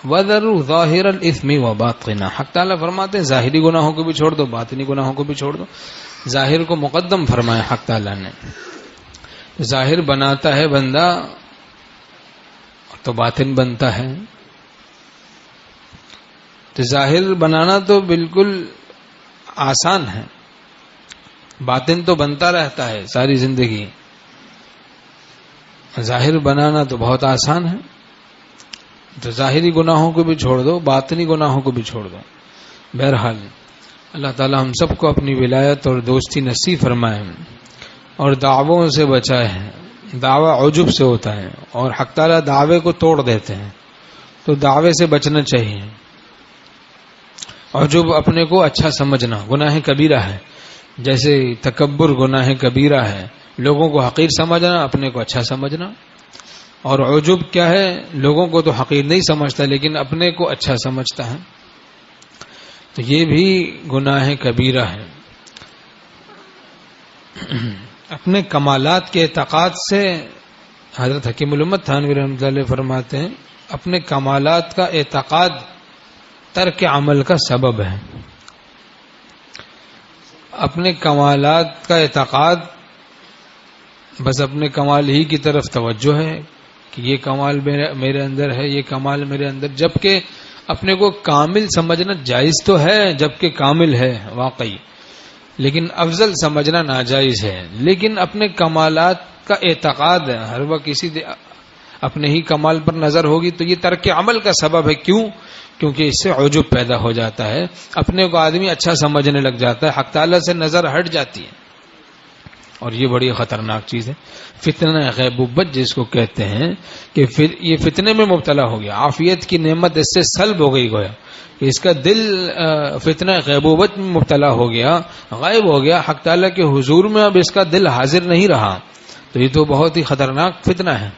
وَذَرُوا ظَاهِرَ الْإِثْمِ وَبَاطِنَهُ. حق تعالیٰ فرماتے ہیں ظاہری گناہوں کو بھی چھوڑ دو، باطنی گناہوں کو بھی چھوڑ دو. ظاہر کو مقدم فرمایا حق تعالیٰ نے. ظاہر بناتا ہے بندہ تو باطن بنتا ہے. تو ظاہر بنانا تو بالکل آسان ہے، باطن تو بنتا رہتا ہے ساری زندگی. ظاہر بنانا تو بہت آسان ہے. تو ظاہری گناہوں کو بھی چھوڑ دو، باطنی گناہوں کو بھی چھوڑ دو. بہرحال اللہ تعالی ہم سب کو اپنی ولایت اور دوستی نصیب فرمائے اور دعووں سے بچائے. دعویٰ عجب سے ہوتا ہے اور حق تعالی دعوے کو توڑ دیتے ہیں، تو دعوے سے بچنا چاہیے. عجب اپنے کو اچھا سمجھنا گناہ کبیرہ ہے، جیسے تکبر گناہ کبیرہ ہے. لوگوں کو حقیر سمجھنا، اپنے کو اچھا سمجھنا. اور عجب کیا ہے؟ لوگوں کو تو حقیر نہیں سمجھتا لیکن اپنے کو اچھا سمجھتا ہے. تو یہ بھی گناہ کبیرہ ہے. اپنے کمالات کے اعتقاد سے حضرت حکیم الامت تھانوی رحمۃ اللہ علیہ فرماتے ہیں اپنے کمالات کا اعتقاد ترک عمل کا سبب ہے. اپنے کمالات کا اعتقاد، بس اپنے کمال ہی کی طرف توجہ ہے کہ یہ کمال میرے اندر ہے، یہ کمال میرے اندر، جبکہ اپنے کو کامل سمجھنا جائز تو ہے، جبکہ کامل ہے واقعی، لیکن افضل سمجھنا ناجائز ہے. لیکن اپنے کمالات کا اعتقاد ہے، ہر وقت کسی اپنے ہی کمال پر نظر ہوگی تو یہ ترک عمل کا سبب ہے. کیوں؟ کیونکہ اس سے عجب پیدا ہو جاتا ہے، اپنے کو آدمی اچھا سمجھنے لگ جاتا ہے، حق تعالیٰ سے نظر ہٹ جاتی ہے. اور یہ بڑی خطرناک چیز ہے، فتنہ غیبوبت جس کو کہتے ہیں، کہ یہ فتنے میں مبتلا ہو گیا، عافیت کی نعمت اس سے سلب ہو گئی. گویا کہ اس کا دل فتنہ غیبوبت میں مبتلا ہو گیا، غائب ہو گیا، حق تعالیٰ کے حضور میں اب اس کا دل حاضر نہیں رہا. تو یہ تو بہت ہی خطرناک فتنہ ہے.